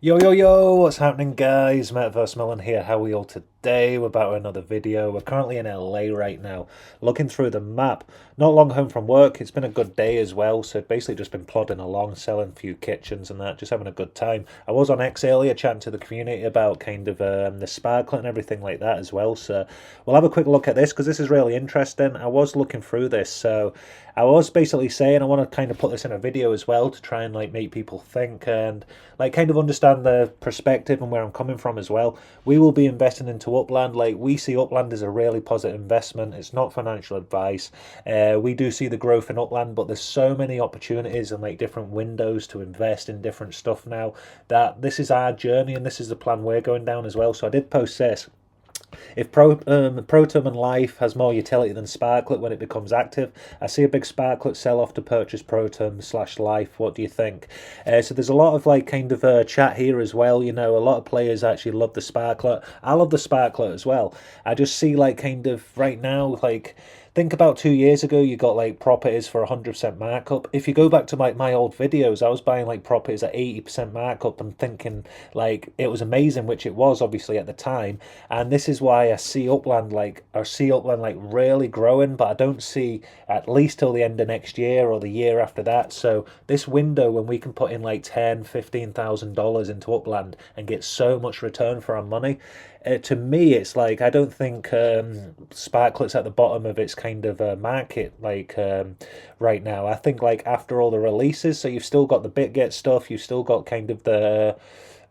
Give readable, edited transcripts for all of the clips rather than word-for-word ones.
Yo, yo, yo, what's happening, guys? Metaversemillen'S here. How are we all today? We're back with another video. We're currently in LA right now, looking through the map. Not long home from work. It's been a good day as well, so basically just been plodding along, selling a few kitchens and that, just having a good time. I was on X earlier chatting to the community about the sparklet and everything like that as well, so we'll have a quick look at this because this is really interesting. I was looking through this, so I was basically saying I want to kind of put this in a video as well to try and make people think and kind of understand the perspective and where I'm coming from as well. We will be investing into Upland. We see Upland as a really positive investment. It's not financial advice. We do see the growth in Upland, but there's so many opportunities and different windows to invest in different stuff now that this is our journey and this is the plan we're going down as well. So I did post this. If Protom and Life has more utility than Sparklet when it becomes active, I see a big Sparklet sell off to purchase Protom slash Life. What do you think? So there's a lot of chat here as well. You know, a lot of players actually love the Sparklet. I love the Sparklet as well. I just see right now think about 2 years ago, you got properties for 100% markup. If you go back to my old videos, I was buying properties at 80% markup and thinking it was amazing, which it was obviously at the time. And this is why I see Upland really growing, but I don't see at least till the end of next year or the year after that. So this window when we can put in $10,000-15,000 into Upland and get so much return for our money, to me, it's I don't think Sparklet's at the bottom of its market right now. I think after all the releases, so you've still got the BitGet stuff, you've still got the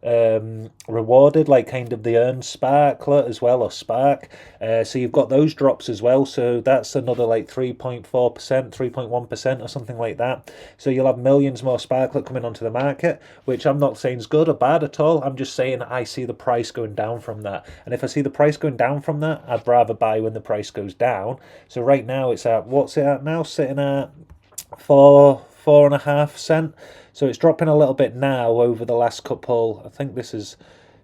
rewarded the earned sparklet as well, or spark, so you've got those drops as well, so that's another 3.4%, 3.1% or something like that. So you'll have millions more sparklet coming onto the market, which I'm not saying is good or bad at all. I'm just saying I see the price going down from that, and if I see the price going down from that, I'd rather buy when the price goes down. So right now it's at, what's it at now, sitting at 4.5 cents. So it's dropping a little bit now over the last couple. I think this is,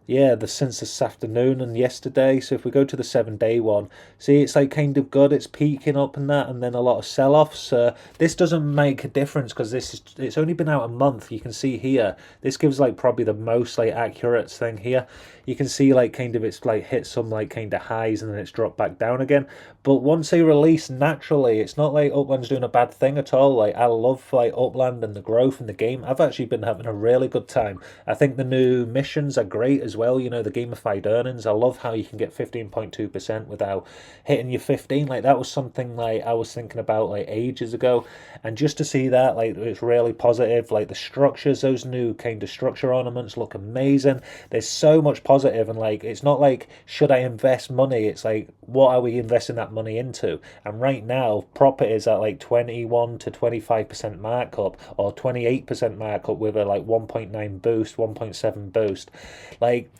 yeah, since this afternoon and yesterday. So if we go to the 7 day one, see it's good. It's peaking up and that, and then a lot of sell-offs. This doesn't make a difference because it's only been out a month. You can see here, this gives probably the most accurate thing here. You can see it's hit some highs and then it's dropped back down again. But once they release, naturally, it's not Upland's doing a bad thing at all. I love Upland and the growth in the game. I've actually been having a really good time. I think the new missions are great as well. You know, the gamified earnings. I love how you can get 15.2% without hitting your 15. That was something I was thinking about ages ago, and just to see that it's really positive. The structures, those new structure ornaments look amazing. There's so much positive, and it's not should I invest money? It's what are we investing that money into? And right now, properties at 21 to 25% markup or 28% markup with a 1.9 boost, 1.7 boost.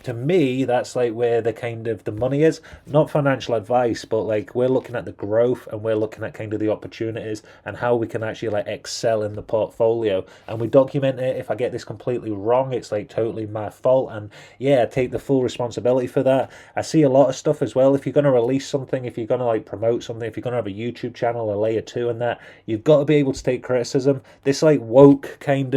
To me, that's where the money is. Not financial advice, but we're looking at the growth and we're looking at the opportunities and how we can actually excel in the portfolio. And we document it. If I get this completely wrong, it's totally my fault. And yeah, I take the full responsibility for that. I see a lot of stuff as well. If you're going to release something, if you're going to promote something, if you're going to have a YouTube channel, a layer 2 and that, you've got to be able to take criticism. This woke can't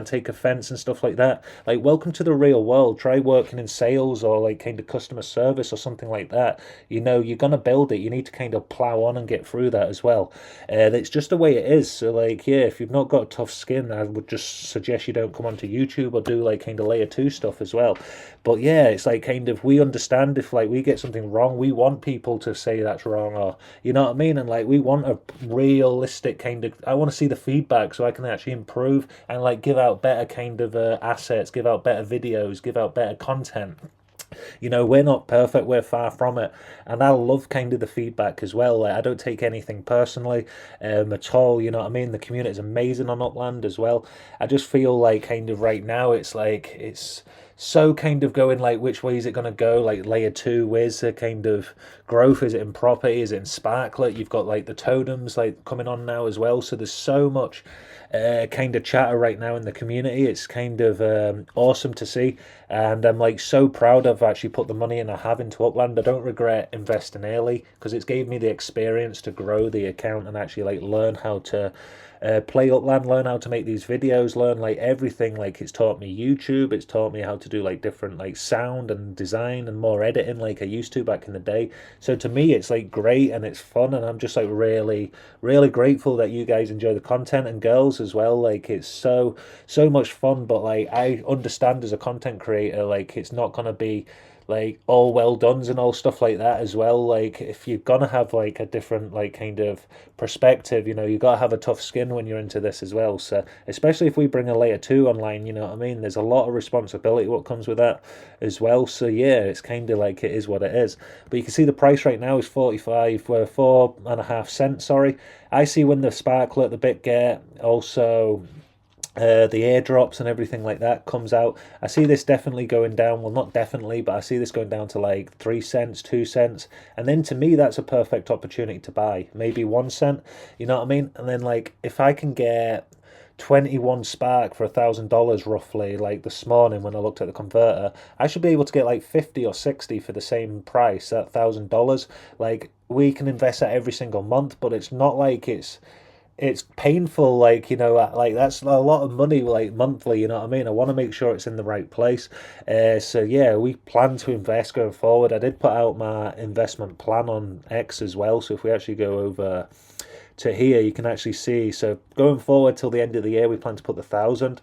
take offense and stuff like that. Welcome to the real world. Try working in sales or customer service or something like that. You know, you're going to build it. You need to plow on and get through that as well. It's just the way it is. So yeah, if you've not got tough skin, I would just suggest you don't come onto YouTube or do layer 2 stuff as well. But yeah, it's we understand if we get something wrong, we want people to say that's wrong, or you know what I mean, and we want a realistic I want to see the feedback so I can actually improve and give out better assets, give out better videos, give out better content. You know, we're not perfect, we're far from it, and I love the feedback as well. I don't take anything personally at all. You know what I mean? The community is amazing on Upland as well. I just feel right now it's so going which way is it going to go, layer 2, where's the growth? Is it in property, is it in sparklet? You've got the totems coming on now as well, so there's so much chatter right now in the community. It's awesome to see, and I'm so proud I've actually put the money in I have into Upland. I don't regret investing early because it's gave me the experience to grow the account and actually learn how to play Upland, learn how to make these videos, learn like everything. Like it's taught me YouTube, it's taught me how to do like different like sound and design and more editing like I used to back in the day. So to me it's like great and it's fun, and I'm just like really grateful that you guys enjoy the content, and girls as well. Like it's so much fun, but like I understand as a content creator, like it's not gonna be like all well done's and all stuff like that as well. Like if you're gonna have like a different like kind of perspective, you gotta have a tough skin when you're into this as well. So especially if we bring a layer two online, you know what I mean, there's a lot of responsibility what comes with that as well. So yeah, it's kind of like it is what it is. But you can see the price right now is 45 4.5 cents, sorry. I see when the sparklet, the BitGet, also the airdrops and everything like that comes out, I see this definitely going down. Well, not definitely, but I see this going down to like 3 cents, 2 cents, and then to me that's a perfect opportunity to buy. Maybe 1 cent, you know what I mean? And then like if I can get 21 spark for $1,000 roughly, like this morning when I looked at the converter, I should be able to get like 50 or 60 for the same price at $1,000. Like we can invest that every single month, but it's not like it's painful, like like that's a lot of money like monthly, you know what I mean. I want to make sure it's in the right place. So yeah, we plan to invest going forward. I did put out my investment plan on X as well, so if we actually go over to here, you can actually see. So going forward till the end of the year, we plan to put the 1,000,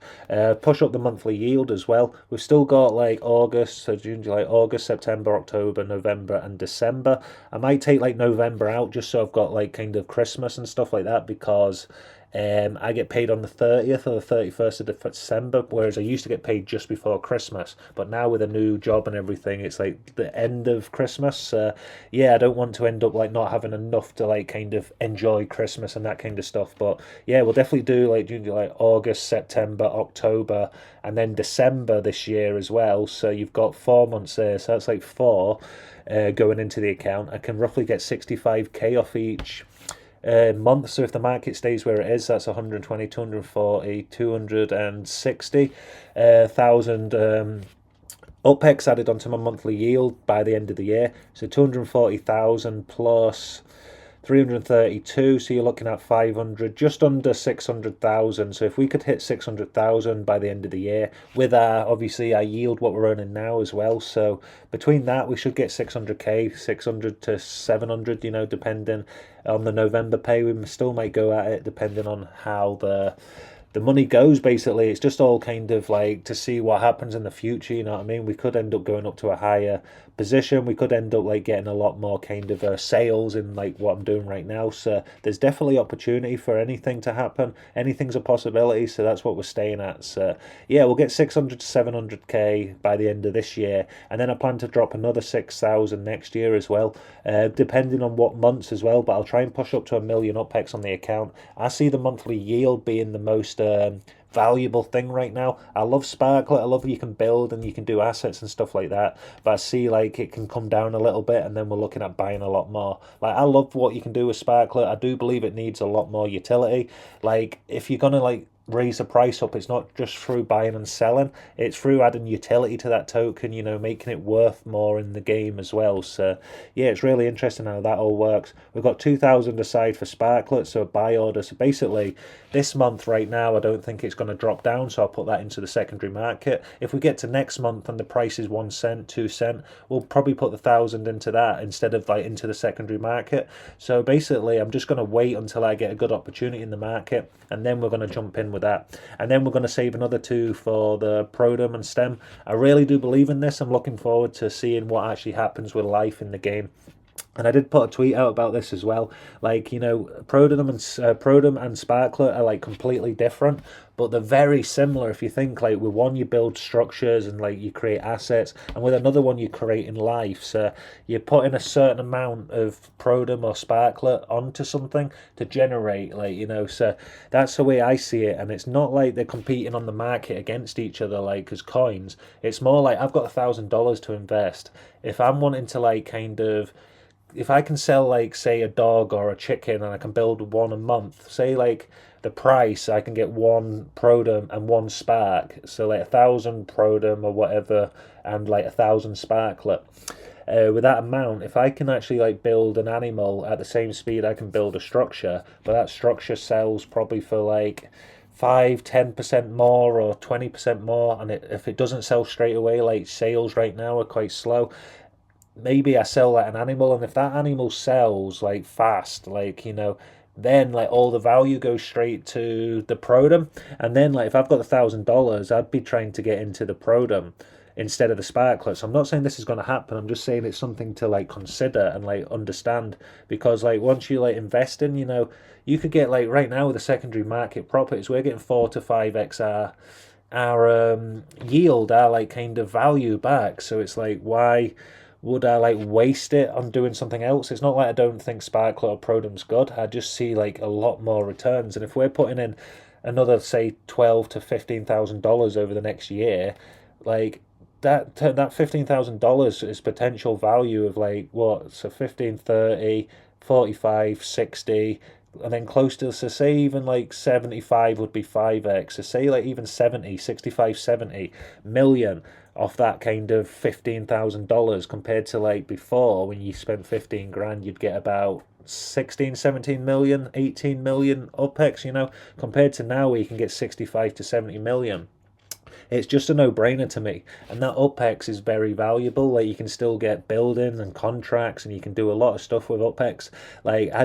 push up the monthly yield as well. We've still got like August, so June, July, August, September, October, November, and December. I might take like November out just so I've got like kind of Christmas and stuff like that, because I get paid on the 30th or the 31st of December, whereas I used to get paid just before Christmas. But now with a new job and everything, it's like the end of Christmas. Yeah, I don't want to end up like not having enough to like kind of enjoy Christmas and that kind of stuff. But yeah, we'll definitely do like June, July, August, September, October, and then December this year as well. So you've got 4 months there. So that's like four going into the account. I can roughly get 65k off each month. So if the market stays where it is, that's 120, 240, 260,000 UPEX added onto my monthly yield by the end of the year. So 240,000 plus 332, so you're looking at 500, just under 600,000. So if we could hit 600,000 by the end of the year with obviously our yield, what we're earning now as well. So between that, we should get 600k, 600 to 700, depending on the November pay. We still might go at it depending on how the money goes. Basically it's just all kind of like to see what happens in the future, you know what I mean. We could end up going up to a higher position, we could end up like getting a lot more kind of sales in like what I'm doing right now. So there's definitely opportunity for anything to happen. Anything's a possibility, so that's what we're staying at. So yeah, we'll get 600 to 700k by the end of this year, and then I plan to drop another 6,000 next year as well, depending on what months as well. But I'll try and push up to 1 million UPEX on the account. I see the monthly yield being the most valuable thing right now. I love Sparklet, I love you can build and you can do assets and stuff like that, but I see like it can come down a little bit, and then we're looking at buying a lot more. Like I love what you can do with Sparklet. I do believe it needs a lot more utility. Like if you're gonna like raise the price up, it's not just through buying and selling, it's through adding utility to that token, making it worth more in the game as well. So yeah, it's really interesting how that all works. We've got 2,000 aside for Sparklet, so a buy order. So basically this month right now I don't think it's going to drop down, so I'll put that into the secondary market. If we get to next month and the price is 1 cent, 2 cent, we'll probably put the 1,000 into that instead of like into the secondary market. So basically I'm just going to wait until I get a good opportunity in the market, and then we're going to jump in with that, and then we're going to save another 2 for the Prodom and Stem. I really do believe in this. I'm looking forward to seeing what actually happens with life in the game. And I did put a tweet out about this as well. Like, Prodom and Sparklet are like completely different, but they're very similar. If you think like with one you build structures and like you create assets, and with another one you create in life. So you put in a certain amount of Prodom or Sparklet onto something to generate so that's the way I see it. And it's not like they're competing on the market against each other like as coins. It's more like I've got $1,000 to invest. If I'm wanting to like kind of, if I can sell like say a dog or a chicken and I can build one a month, say like the price, I can get one Prodom and one Spark. So like 1,000 Prodom or whatever, and like 1,000 Sparklet. With that amount, if I can actually like build an animal at the same speed I can build a structure, but that structure sells probably for like 5-10% more or 20% more, and if it doesn't sell straight away, like sales right now are quite slow, maybe I sell like an animal, and if that animal sells like fast, like then like all the value goes straight to the Prodom, and then like if I've got $1,000, I'd be trying to get into the Prodom instead of the Sparklet. So I'm not saying this is going to happen. I'm just saying it's something to like consider and like understand, because like once you like invest in, you could get like right now with the secondary market properties, we're getting 4 to 5x our yield, our like kind of value back. So it's like, why would I like waste it on doing something else? It's not like I don't think Sparklet or Prodom's good. I just see like a lot more returns. And if we're putting in another say $12,000 to $15,000 over the next year, like that $15,000 is potential value of like what? So 15, 30, 45, 60, and then close to, so say even like 75 would be 5x. So say like even 70, 65, 70 million off that kind of $15,000, compared to like before when you spent 15 grand, you'd get about 16, 17 million, 18 million UPEX, compared to now where you can get 65 to 70 million. It's just a no-brainer to me, and that UPEX is very valuable. Like you can still get buildings and contracts, and you can do a lot of stuff with UPEX. Like I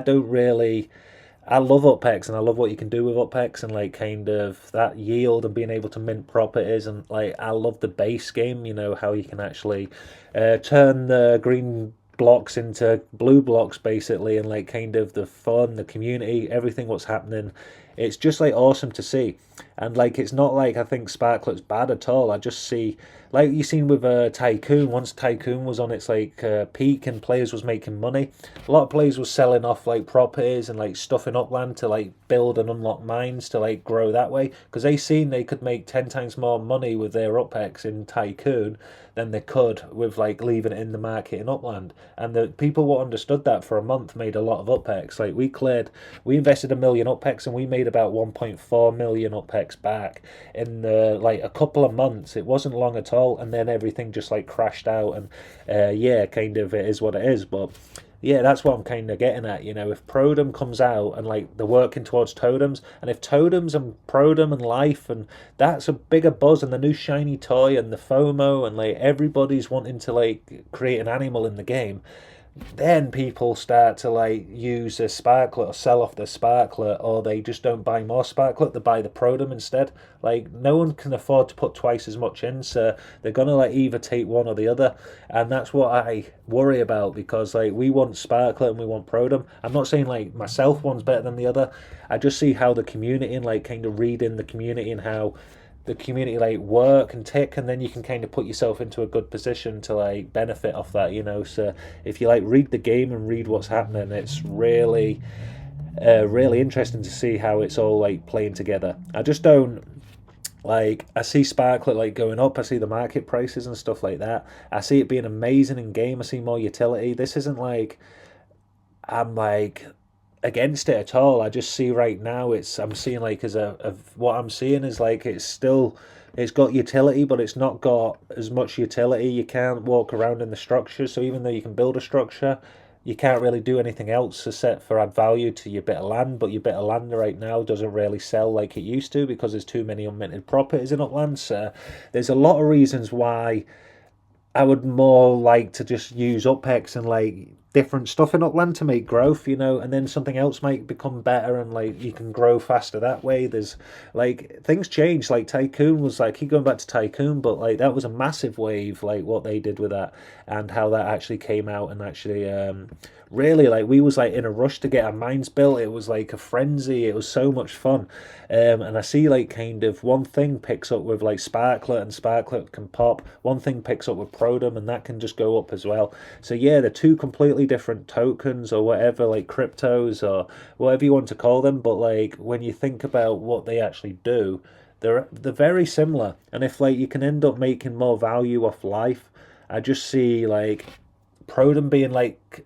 love UPEX, and I love what you can do with UPEX, and like kind of that yield and being able to mint properties, and like I love the base game, how you can actually turn the green blocks into blue blocks basically, and like kind of the fun, the community, everything what's happening. It's just like awesome to see. And like it's not like I think Sparklet's bad at all. I just see, like you seen with Tycoon, once Tycoon was on its like peak and players was making money, a lot of players was selling off like properties and like stuff in Upland to like build and unlock mines to like grow that way, because they seen they could make 10 times more money with their UPEX in Tycoon than they could with like leaving it in the market in Upland. And the people what understood that for a month made a lot of UPEX. Like we invested 1 million UPEX and we made about 1.4 million UPEX back in like a couple of months. It wasn't long at all, and then everything just like crashed out, and yeah, kind of it is what it is. But yeah, that's what I'm kind of getting at. If Prodom comes out and like they're working towards totems, and if totems and Prodom and life, and that's a bigger buzz, and the new shiny toy and the FOMO, and like everybody's wanting to like create an animal in the game, then people start to like use a Sparklet or sell off the Sparklet, or they just don't buy more Sparklet, they buy the Prodom instead. Like no one can afford to put twice as much in, so they're gonna like either take one or the other. And that's what I worry about, because like we want Sparklet and we want Prodom. I'm not saying like myself one's better than the other. I just see how the community, and like kind of reading the community and how the community like work and tick, and then you can kind of put yourself into a good position to like benefit off that. So if you like read the game and read what's happening, it's really really interesting to see how it's all like playing together. I just don't like, I see Sparklet like going up, I see the market prices and stuff like that, I see it being amazing in game, I see more utility. This isn't like I'm like against it at all. I just see right now I'm seeing like as what I'm seeing is like it's got utility, but it's not got as much utility. You can't walk around in the structure, so even though you can build a structure, you can't really do anything else except for add value to your bit of land. But your bit of land right now doesn't really sell like it used to, because there's too many unminted properties in Upland. So there's a lot of reasons why I would more like to just use UPEX and like different stuff in Upland to make growth, and then something else might become better, and like you can grow faster that way. There's like things change. Like Tycoon was like, keep going back to Tycoon, but like that was a massive wave, like what they did with that and how that actually came out, and actually really like we was like in a rush to get our mines built. It was like a frenzy. It was so much fun. And I see like kind of one thing picks up with like Sparklet, and Sparklet can pop. One thing picks up with Prodom, and that can just go up as well. So yeah, they're two completely different tokens or whatever, like cryptos or whatever you want to call them. But like when you think about what they actually do, they're very similar. And if like you can end up making more value off life, I just see like Prodom being like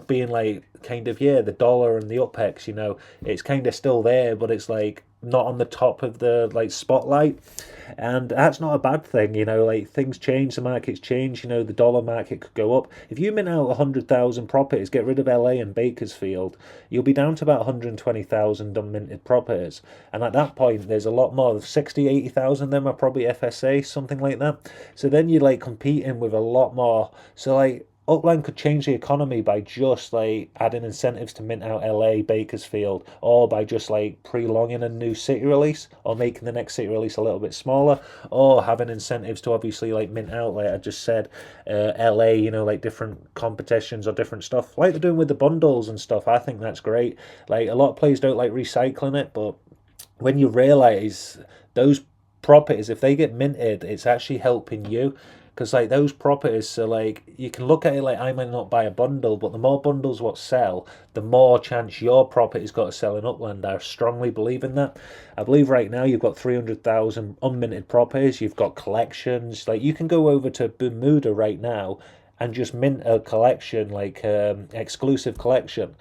being like kind of, yeah, the dollar and the UPEX, it's kind of still there, but it's like not on the top of the like spotlight. And that's not a bad thing, like things change, the markets change, the dollar market could go up. If you mint out 100,000 properties, get rid of LA and Bakersfield, you'll be down to about 120,000 unminted properties. And at that point, there's a lot more, 60, 80,000 of them are probably FSA, something like that. So then you're like competing with a lot more. So like, Upland could change the economy by just like adding incentives to mint out LA, Bakersfield, or by just like prolonging a new city release, or making the next city release a little bit smaller, or having incentives to obviously like mint out, like I just said, LA, like different competitions or different stuff, like they're doing with the bundles and stuff. I think that's great. Like a lot of players don't like recycling it, but when you realize those properties, if they get minted, it's actually helping you, because like those properties, so like you can look at it like I might not buy a bundle, but the more bundles what sell, the more chance your property's got to sell in Upland. I strongly believe in that. I believe right now you've got 300,000 unminted properties, you've got collections, like you can go over to Bermuda right now and just mint a collection, like exclusive collection.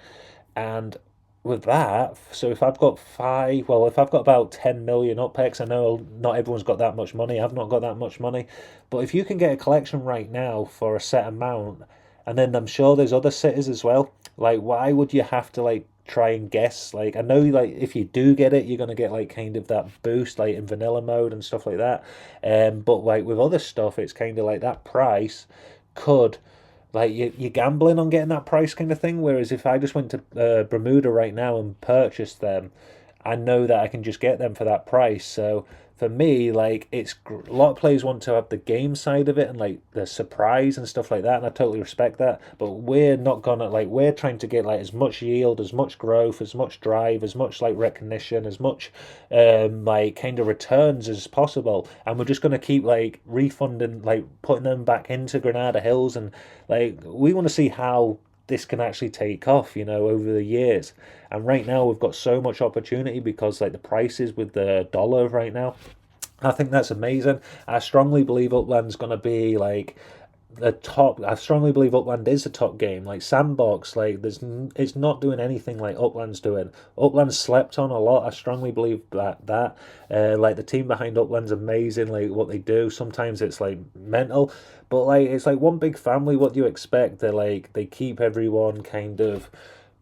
And with that, so if I've got if I've got about 10 million UPEX, I know not everyone's got that much money. I've not got that much money. But if you can get a collection right now for a set amount, and then I'm sure there's other cities as well, like why would you have to like try and guess? Like I know like if you do get it, you're gonna get like kind of that boost like in vanilla mode and stuff like that. But like with other stuff, it's kind of like that price could like you're gambling on getting that price kind of thing. Whereas if I just went to Bermuda right now and purchased them, I know that I can just get them for that price. So for me, like a lot of players want to have the game side of it and like the surprise and stuff like that, and I totally respect that. But we're not gonna like we're trying to get like as much yield, as much growth, as much drive, as much like recognition, as much like kind of returns as possible, and we're just gonna keep like refunding, like putting them back into Granada Hills, and like we want to see how this can actually take off, over the years. And right now we've got so much opportunity because like the prices with the dollar right now, I think that's amazing. I strongly believe Upland's going to be like the top. I strongly believe Upland is the top game. Like Sandbox, like it's not doing anything like Upland's doing. Upland's slept on a lot. I strongly believe that like the team behind Upland's amazing. Like what they do, sometimes it's like mental, but like it's like one big family. What do you expect? They keep everyone kind of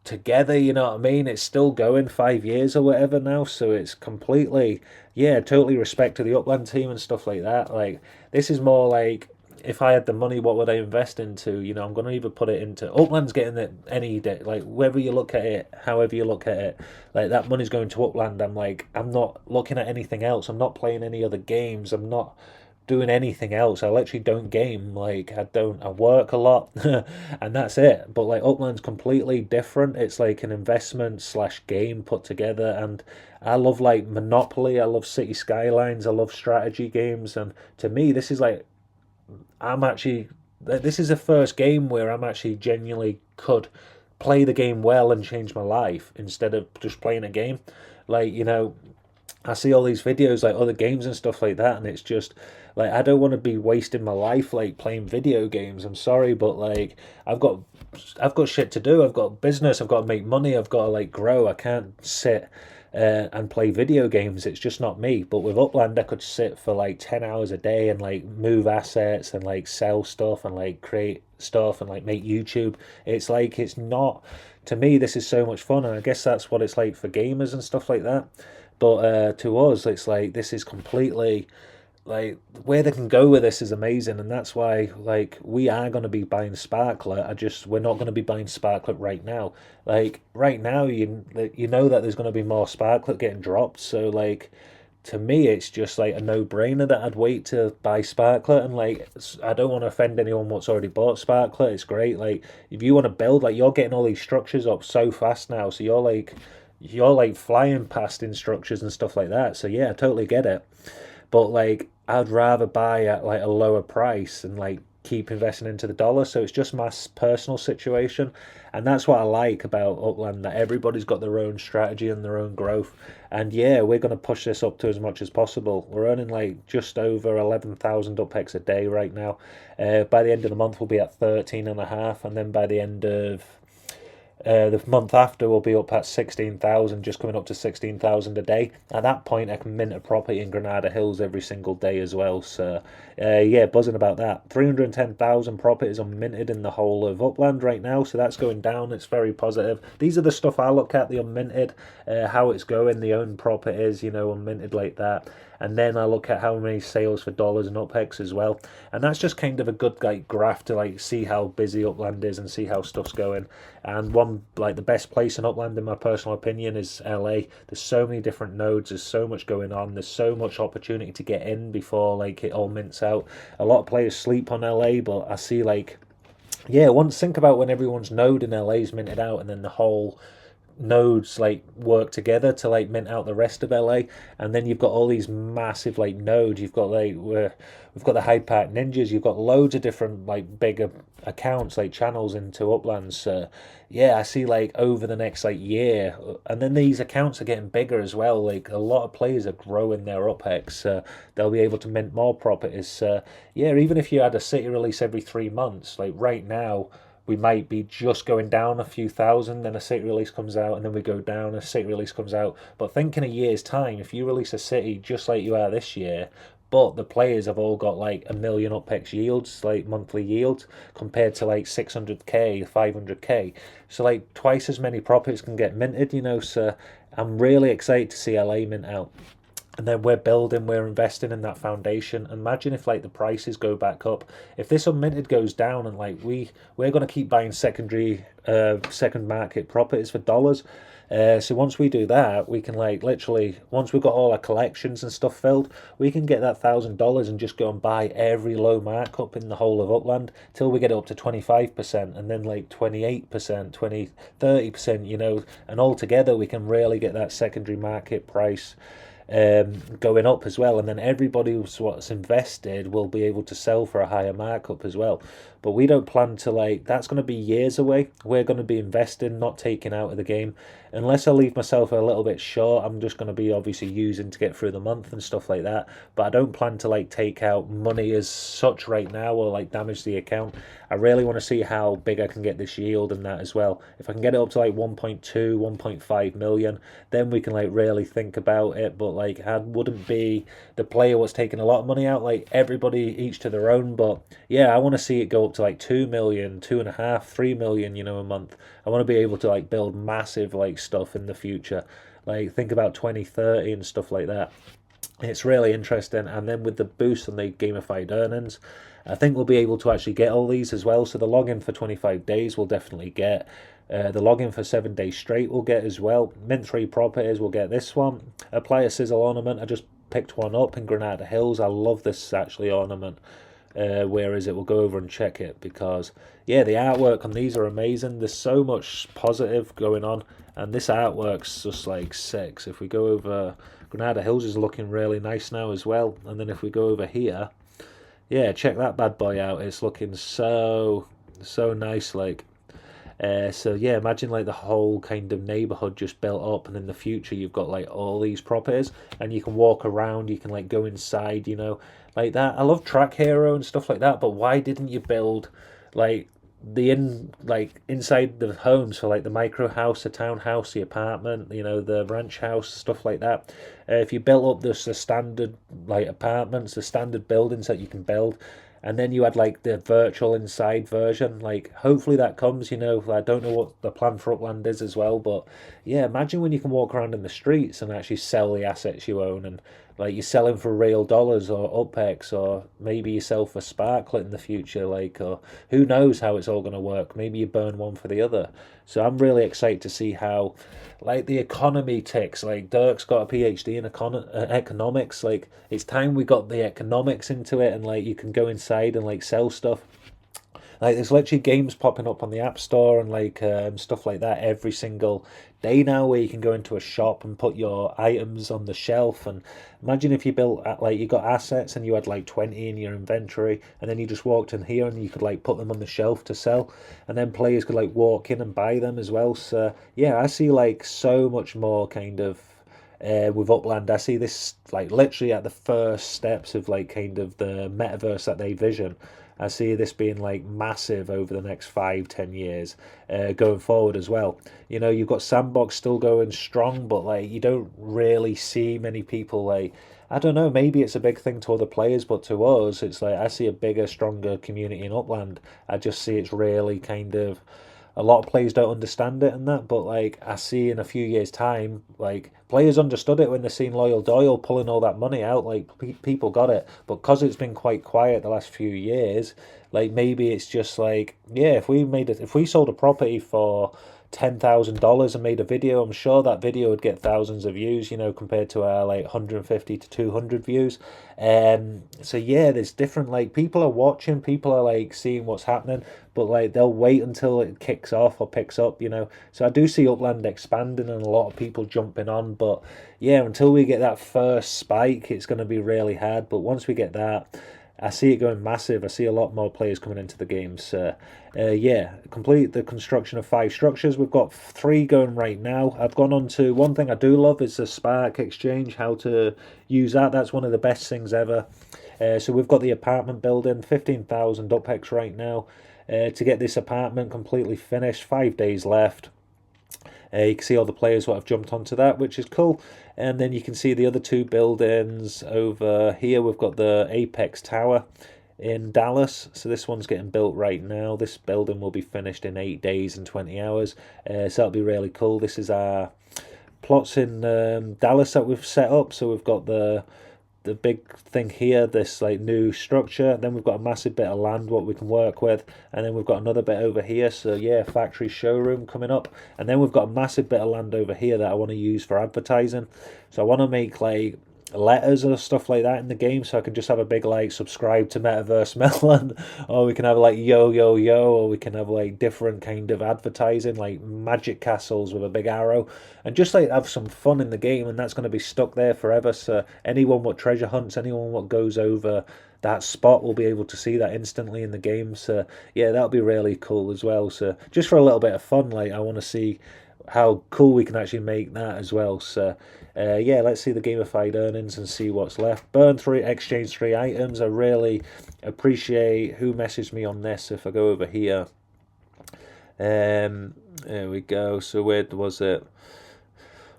together, you know what I mean? It's still going 5 years or whatever now, so it's completely, yeah, totally respect to the Upland team and stuff like that. Like this is more like if I had the money, what would I invest into? I'm going to either put it into Upland's getting it any day. Like whether you look at it, however you look at it, like that money's going to Upland. I'm not looking at anything else. I'm not playing any other games. I'm not doing anything else. I literally don't game. Like I work a lot and that's it. But like Upland's completely different. It's like an investment slash game put together, and I love like Monopoly, I love City Skylines, I love strategy games, and to me this is the first game where I'm actually genuinely could play the game well and change my life instead of just playing a game. Like, I see all these videos like other games and stuff like that, and it's just like I don't want to be wasting my life like playing video games. I'm sorry, but like I've got shit to do. I've got business. I've got to make money. I've got to like grow. I can't sit and play video games. It's just not me. But with Upland, I could sit for like 10 hours a day and like move assets and like sell stuff and like create stuff and like make YouTube. It's like it's not to me. This is so much fun, and I guess that's what it's like for gamers and stuff like that. But to us, it's like this is completely like where they can go with this is amazing, and that's why like we are going to be buying Sparklet. We're not going to be buying Sparklet right now. Like right now, you know that there's going to be more Sparklet getting dropped. So like to me, it's just like a no brainer that I'd wait to buy Sparklet. And like I don't want to offend anyone what's already bought Sparklet. It's great. Like if you want to build, like you're getting all these structures up so fast now, so you're like flying past in structures and stuff like that. So yeah, I totally get it. But like I'd rather buy at like a lower price and like keep investing into the dollar. So it's just my personal situation, and that's what I like about Upland, that everybody's got their own strategy and their own growth. And yeah, we're going to push this up to as much as possible. We're earning like just over 11,000 UPEX a day right now. By the end of the month we'll be at 13 and a half, and then by the end of The month after will be up at 16,000, just coming up to 16,000 a day. At that point, I can mint a property in Granada Hills every single day as well. So, yeah, buzzing about that. 310,000 properties are minted in the whole of Upland right now, so that's going down. It's very positive. These are the stuff I look at, the unminted, how it's going, the owned properties, unminted like that. And then I look at how many sales for dollars and UpX as well. And that's just kind of a good graph to see how busy Upland is and see how stuff's going. And one the best place in Upland, in my personal opinion, is LA. There's so many different nodes. There's so much going on. There's so much opportunity to get in before it all mints out. A lot of players sleep on LA, but I see yeah. Once think about when everyone's node in LA is minted out, and then the whole nodes work together to mint out the rest of LA, and then you've got all these massive nodes. You've got we've got the Hyde Park Ninjas. You've got loads of different bigger accounts channels into Uplands. Yeah, I see over the next year, and then these accounts are getting bigger as well. A lot of players are growing their UpX. They'll be able to mint more properties. Yeah, even if you had a city release every 3 months, right now we might be just going down a few thousand, then a city release comes out, and then we go down, a city release comes out. But think in a year's time, if you release a city just like you are this year, but the players have all got a million UpX yields, monthly yields, compared to 600k, 500k. So twice as many properties can get minted, so I'm really excited to see LA mint out. And then we're investing in that foundation. Imagine if the prices go back up. If this unminted goes down, and we're going to keep buying second market properties for dollars. So once we do that, we can literally, once we've got all our collections and stuff filled, we can get that $1,000 and just go and buy every low markup in the whole of Upland till we get it up to 25%, and then 28%, 30%, and altogether we can really get that secondary market price going up as well, and then everybody what's invested will be able to sell for a higher markup as well. But we don't plan to that's going to be years away. We're going to be investing, not taking out of the game. Unless I leave myself a little bit short, I'm just going to be obviously using to get through the month and stuff like that. But I don't plan to take out money as such right now, or damage the account. I really want to see how big I can get this yield and that as well. If I can get it up to 1.2, 1.5 million, then we can really think about it. But I wouldn't be the player what's taking a lot of money out. Everybody each to their own. But yeah, I want to see it go up to 2 million, 2.5, 3 million, a month. I want to be able to build massive stuff in the future. Think about 2030 and stuff like that. It's really interesting. And then with the boost on the gamified earnings, I think we'll be able to actually get all these as well. So the login for 25 days we'll definitely get. The login for 7 days straight we'll get as well. Mint 3 properties, we'll get this one. Apply a sizzle ornament. I just picked one up in Granada Hills. I love this actually ornament. Where is it? We'll go over and check it, because yeah, the artwork on these are amazing. There's so much positive going on, and this artwork's just sick. So if we go over, Granada Hills is looking really nice now as well. And then if we go over here, yeah, check that bad boy out. It's looking so nice. So yeah, imagine the whole kind of neighborhood just built up, and in the future you've got all these properties, and you can walk around, you can go inside, like that. I love Track Hero and stuff like that, but why didn't you build inside the homes for the micro house, the townhouse, the apartment, the ranch house, stuff like that? If you built up the standard apartments, the standard buildings that you can build, and then you had the virtual inside version, hopefully that comes. I don't know what the plan for Upland is as well, but yeah, imagine when you can walk around in the streets and actually sell the assets you own, and you're selling for real dollars or UpX, or maybe you sell for Sparklet in the future, or who knows how it's all going to work. Maybe you burn one for the other. So I'm really excited to see how the economy ticks. Dirk's got a PhD in economics. It's time we got the economics into it, and you can go inside and sell stuff. There's literally games popping up on the App Store and stuff like that every single day now, where you can go into a shop and put your items on the shelf. And imagine if you built you got assets and you had 20 in your inventory, and then you just walked in here and you could put them on the shelf to sell, and then players could walk in and buy them as well. So yeah, I see so much more kind of with Upland. I see this like literally at the first steps of like kind of the metaverse that they vision. I see this being like massive over the next 5, 10 years, going forward as well. You know, you've got Sandbox still going strong, but like you don't really see many people like. I don't know, maybe it's a big thing to other players, but to us, it's like I see a bigger, stronger community in Upland. I just see it's really kind of a lot of players don't understand it and that, but like I see in a few years' time, like players understood it when they seen Loyal Doyle pulling all that money out, like people got it. But because it's been quite quiet the last few years, like maybe it's just like, yeah, if we sold a property for $10,000 and made a video, I'm sure that video would get thousands of views, you know, compared to our like 150 to 200 views. So yeah, there's different, like people are watching, people are like seeing what's happening, but like they'll wait until it kicks off or picks up, you know. So I do see Upland expanding and a lot of people jumping on, but yeah, until we get that first spike, it's going to be really hard. But once we get that, I see it going massive. I see a lot more players coming into the games. Yeah, complete the construction of 5 structures. We've got 3 going right now. I've gone on to one thing I do love is the Spark Exchange, how to use that. That's one of the best things ever. So we've got the apartment building, 15,000 UPEX right now. To get this apartment completely finished, 5 days left. You can see all the players what have jumped onto that, which is cool. And then you can see the other 2 buildings over here. We've got the Apex Tower in Dallas. So this one's getting built right now. This building will be finished in 8 days and 20 hours. So that'll be really cool. This is our plots in Dallas that we've set up. So we've got the big thing here, this like new structure. Then we've got a massive bit of land what we can work with, and then we've got another bit over here. So yeah, factory showroom coming up, and then we've got a massive bit of land over here that I want to use for advertising. So I want to make like letters or stuff like that in the game, so I can just have a big like subscribe to Metaverse Melon, or we can have like yo yo yo, or we can have like different kind of advertising like magic castles with a big arrow, and just like have some fun in the game, and that's going to be stuck there forever. So anyone what treasure hunts, anyone what goes over that spot will be able to see that instantly in the game. So yeah, that'll be really cool as well. So just for a little bit of fun, like I want to see how cool we can actually make that as well. So yeah, let's see the gamified earnings and see what's left. Burn 3, exchange 3 items. I really appreciate who messaged me on this. If I go over here, there we go. So where was it?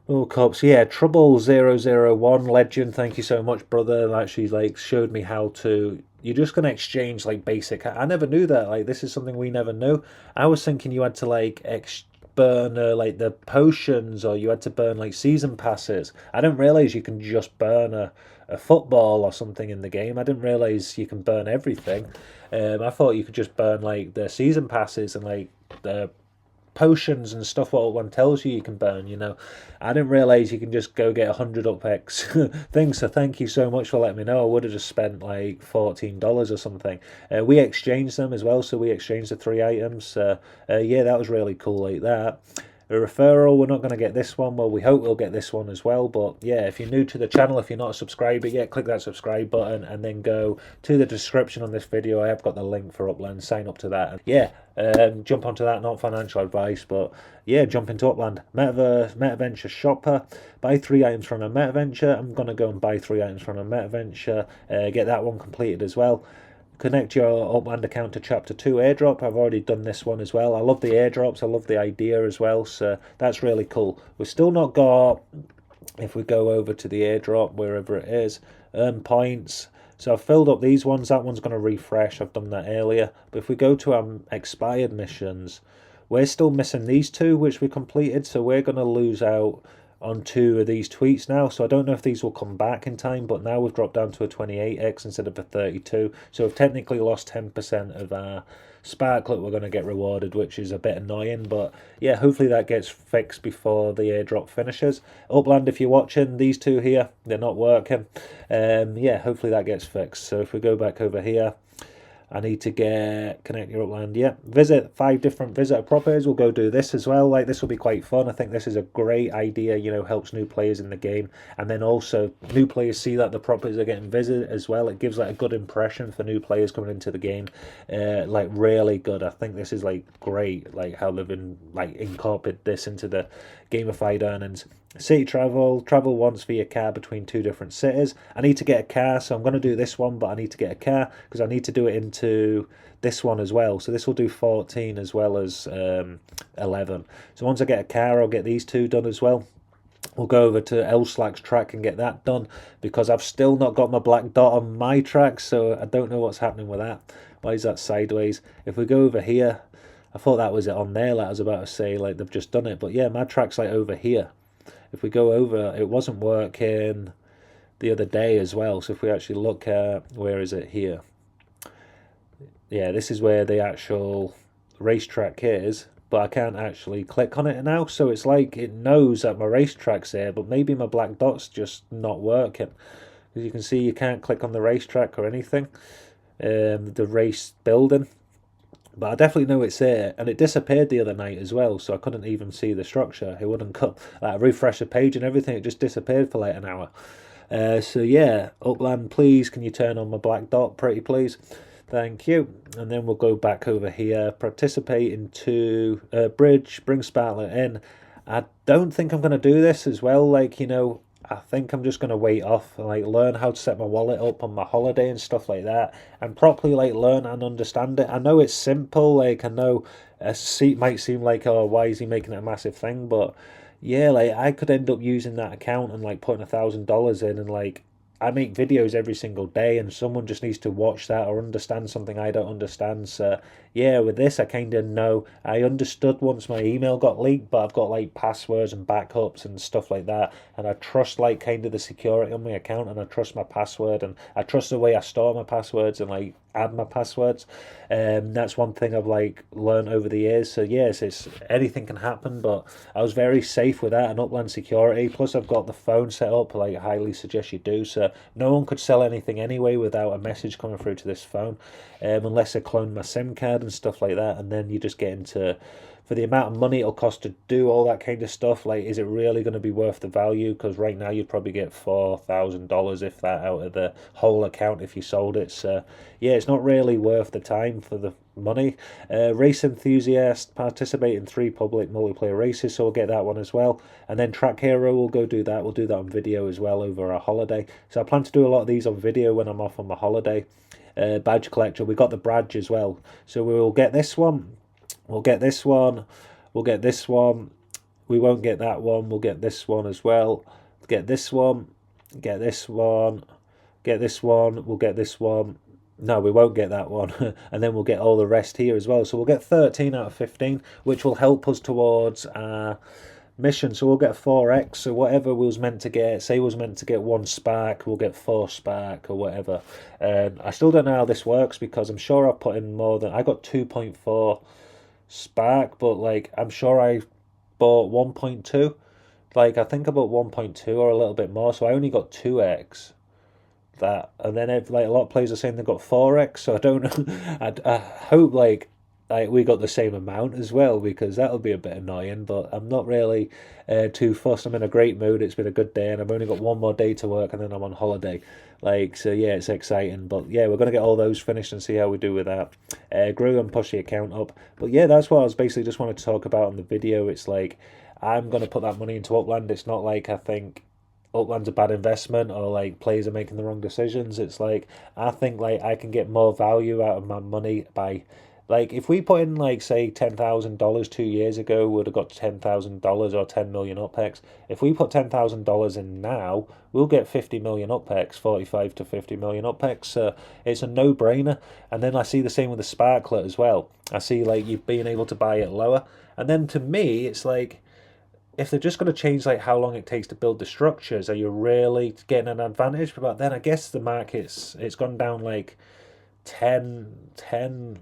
Oh, cops, yeah, Trouble001 Legend. Thank you so much, brother. That actually like showed me how to. You're just gonna exchange like basic. I never knew that. Like this is something we never knew. I was thinking you had to like burn like the potions, or you had to burn like season passes. I didn't realize you can just burn a football or something in the game. I didn't realize you can burn everything. I thought you could just burn like the season passes and like the potions and stuff what one tells you can burn, you know. I didn't realize you can just go get 100 UPEX things. So thank you so much for letting me know. I would have just spent like $14 or something. We exchanged them as well, so we exchanged the 3 items. Yeah, that was really cool like that. A referral, we're not going to get this one. Well, we hope we'll get this one as well. But yeah, if you're new to the channel, if you're not a subscriber yet, click that subscribe button and then go to the description on this video. I have got the link for Upland. Sign up to that. And yeah, jump onto that. Not financial advice, but yeah, jump into Upland. Metaventure shopper. Buy 3 items from a Metaventure. I'm going to go and buy 3 items from a Metaventure. Get that one completed as well. Connect your Upland account to Chapter 2 airdrop. I've already done this one as well. I love the airdrops. I love the idea as well. So that's really cool. We've still not got, if we go over to the airdrop, wherever it is, earn points. So I've filled up these ones. That one's going to refresh. I've done that earlier. But if we go to our expired missions, we're still missing these 2, which we completed. So we're going to lose out on 2 of these tweets now, so I don't know if these will come back in time, but now we've dropped down to a 28x instead of a 32, so we've technically lost 10% of our sparklet we're going to get rewarded, which is a bit annoying. But yeah, hopefully that gets fixed before the airdrop finishes. Upland, if you're watching, these 2 here, they're not working. Yeah, hopefully that gets fixed. So if we go back over here, I need to get connect your Upland. Yeah, visit 5 different visitor properties. We'll go do this as well. Like this will be quite fun. I think this is a great idea. You know, helps new players in the game, and then also new players see that the properties are getting visited as well. It gives like a good impression for new players coming into the game. Like really good. I think this is like great. Like how they've been like incorporated this into the gamified earnings. City travel once via car between two different cities. I need to get a car, so I'm going to do this one, but I need to get a car because I need to do it into this one as well. So this will do 14 as well as 11. So once I get a car, I'll get these two done as well. We'll go over to Elslack's track and get that done because I've still not got my black dot on my track, so I don't know what's happening with that. Why is that sideways? If we go over here, I thought that was it on there, like I was about to say, like they've just done it, but yeah, my track's like over here. If we go over, it wasn't working the other day as well. So if we actually look at, where is it here? Yeah, this is where the actual racetrack is, but I can't actually click on it now. So it's like it knows that my racetrack's here, but maybe my black dot's just not working. As you can see, you can't click on the racetrack or anything, the race building. But I definitely know it's there, and it disappeared the other night as well, so I couldn't even see the structure. It wouldn't come, like I refreshed the page and everything, it just disappeared for like an hour. So yeah, Upland, please, can you turn on my black dot, pretty please? Thank you. And then we'll go back over here, participate into bridge, bring Sparklet in. I don't think I'm going to do this as well, like, you know, I think I'm just going to wait off and like learn how to set my wallet up on my holiday and stuff like that, and properly like learn and understand it. I know it's simple, like I know it might seem like, oh, why is he making it a massive thing, but yeah, like I could end up using that account and like putting $1,000 in, and like I make videos every single day, and someone just needs to watch that or understand something I don't understand. So yeah, with this, I kind of know. I understood once my email got leaked, but I've got like passwords and backups and stuff like that, and I trust like kind of the security on my account, and I trust my password, and I trust the way I store my passwords and like add my passwords. That's one thing I've like learned over the years. So yes, it's anything can happen, but I was very safe with that and Upland security. Plus, I've got the phone set up like I highly suggest you do. So no one could sell anything anyway without a message coming through to this phone, unless I clone my SIM card and stuff like that. And then you just get into, for the amount of money it'll cost to do all that kind of stuff, like is it really going to be worth the value? Because right now you'd probably get $4,000 if that out of the whole account if you sold it. So yeah, it's not really worth the time for the money. Race enthusiast, participate in 3 public multiplayer races, so we'll get that one as well. And then track hero, we'll go do that. We'll do that on video as well over our holiday. So I plan to do a lot of these on video when I'm off on my holiday. Badge collector, we got the badge as well, so we will get this one. We'll get this one. We'll get this one. We won't get that one. We'll get this one as well. Get this one. Get this one. Get this one. We'll get this one. No, we won't get that one. And then we'll get all the rest here as well. So we'll get 13 out of 15, which will help us towards our mission. So we'll get 4x. So whatever we was meant to get, say we was meant to get 1 spark, we'll get 4 spark or whatever. I still don't know how this works because I'm sure I've put in more than, I got 2.4 spark, but like I'm sure I bought 1.2. Like I think I bought 1.2 or a little bit more, so I only got 2x that, and then like a lot of players are saying they've got 4x, so I don't know. I hope like we got the same amount as well, because that'll be a bit annoying, but I'm not really too fussed. I'm in a great mood. It's been a good day, and I've only got one more day to work, and then I'm on holiday. Like, so yeah, it's exciting. But yeah, we're going to get all those finished and see how we do with that. Grew and push the account up. But yeah, that's what I was basically just wanted to talk about in the video. It's like, I'm going to put that money into Upland. It's not like I think Upland's a bad investment or like players are making the wrong decisions. It's like, I think like I can get more value out of my money by, like, if we put in, like, say, $10,000 2 years ago, we would have got $10,000 or 10 million UPEX. If we put $10,000 in now, we'll get 50 million UPEX, 45 to 50 million UPEX. So it's a no-brainer. And then I see the same with the Sparklet as well. I see, like, you being able to buy it lower. And then to me, it's like, if they're just going to change, like, how long it takes to build the structures, are you really getting an advantage? But then I guess the market's, it's gone down, like, 10.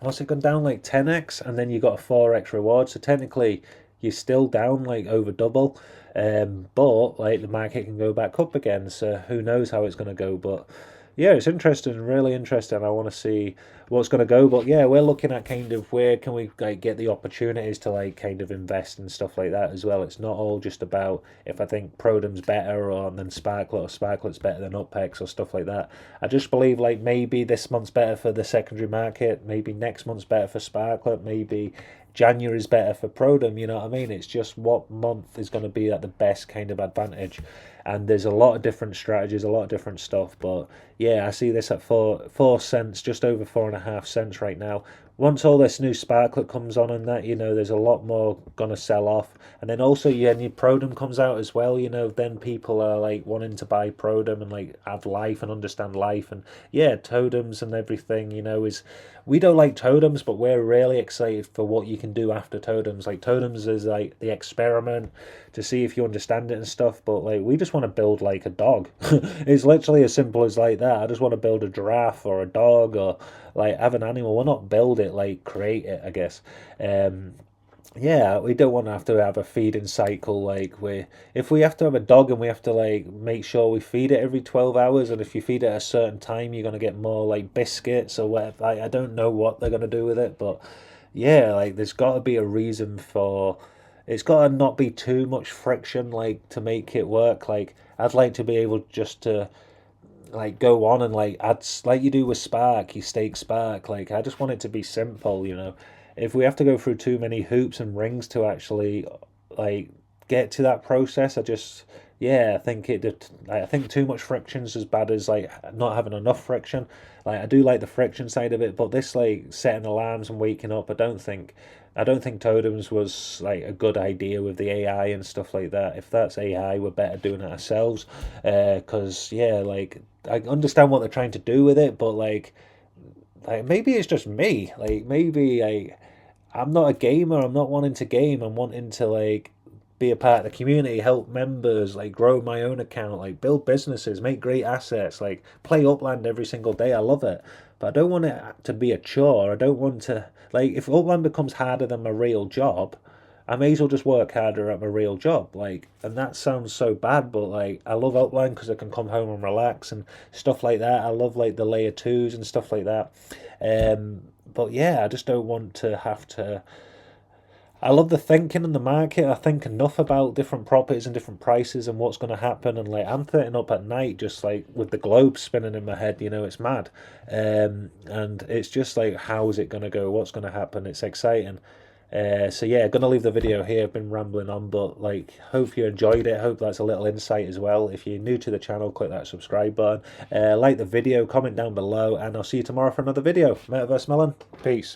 What's it gone down like 10x, and then you got a 4x reward, so technically you're still down like over double, but like the market can go back up again, so who knows how it's going to go. But yeah, it's interesting, really interesting. I want to see what's going to go, but yeah, we're looking at kind of where can we like get the opportunities to like kind of invest and stuff like that as well. It's not all just about if I think Produm's better or than Sparklet, or Sparklet's better than UPEX or stuff like that. I just believe like maybe this month's better for the secondary market, maybe next month's better for Sparklet, maybe January's better for Prodom, you know what I mean? It's just what month is going to be at the best kind of advantage. And there's a lot of different strategies, a lot of different stuff. But yeah, I see this at 4 cents, just over 4.5 cents right now. Once all this new sparklet comes on and that, you know, there's a lot more gonna sell off. And then also, yeah, new Prodom comes out as well, you know, then people are like wanting to buy Prodom and like have life and understand life. And yeah, totems and everything, you know, is we don't like totems, but we're really excited for what you can do after totems. Like totems is like the experiment to see if you understand it and stuff, but like we just want to build like a dog. It's literally as simple as like that. I just want to build a giraffe or a dog or like have an animal. We'll not build it, like create it, I guess. Um, yeah, we don't want to have a feeding cycle. Like we, if we have to have a dog and we have to like make sure we feed it every 12 hours, and if you feed it at a certain time, you're gonna get more like biscuits or whatever. I don't know what they're gonna do with it, but yeah, like there's got to be a reason for. It's got to not be too much friction, like to make it work. Like I'd like to be able just to like go on and like add like you do with Spark, you stake Spark. Like I just want it to be simple, you know. If we have to go through too many hoops and rings to actually like get to that process, I just yeah, I think I think too much friction's as bad as like not having enough friction. Like I do like the friction side of it, but this like setting alarms and waking up, I don't think totems was like a good idea with the AI and stuff like that. If that's AI, we're better doing it ourselves. Cause yeah, like I understand what they're trying to do with it, but like maybe it's just me. Like maybe I'm not a gamer. I'm not wanting to game. I'm wanting to like be a part of the community, help members, like grow my own account, like build businesses, make great assets, like play Upland every single day. I love it, but I don't want it to be a chore. I don't want to like if Upland becomes harder than my real job, I may as well just work harder at my real job. Like, and that sounds so bad, but like I love Upland because I can come home and relax and stuff like that. I love like the layer twos and stuff like that. But yeah, I just don't want to have to. I love the thinking in the market. I think enough about different properties and different prices and what's going to happen. And like I'm sitting up at night, just like with the globe spinning in my head. You know, it's mad. And it's just like, how is it going to go? What's going to happen? It's exciting. So yeah, gonna leave the video here. I've been rambling on, but like, hope you enjoyed it. Hope that's a little insight as well. If you're new to the channel, click that subscribe button. Like the video, comment down below, and I'll see you tomorrow for another video. Metaverse Melon, peace.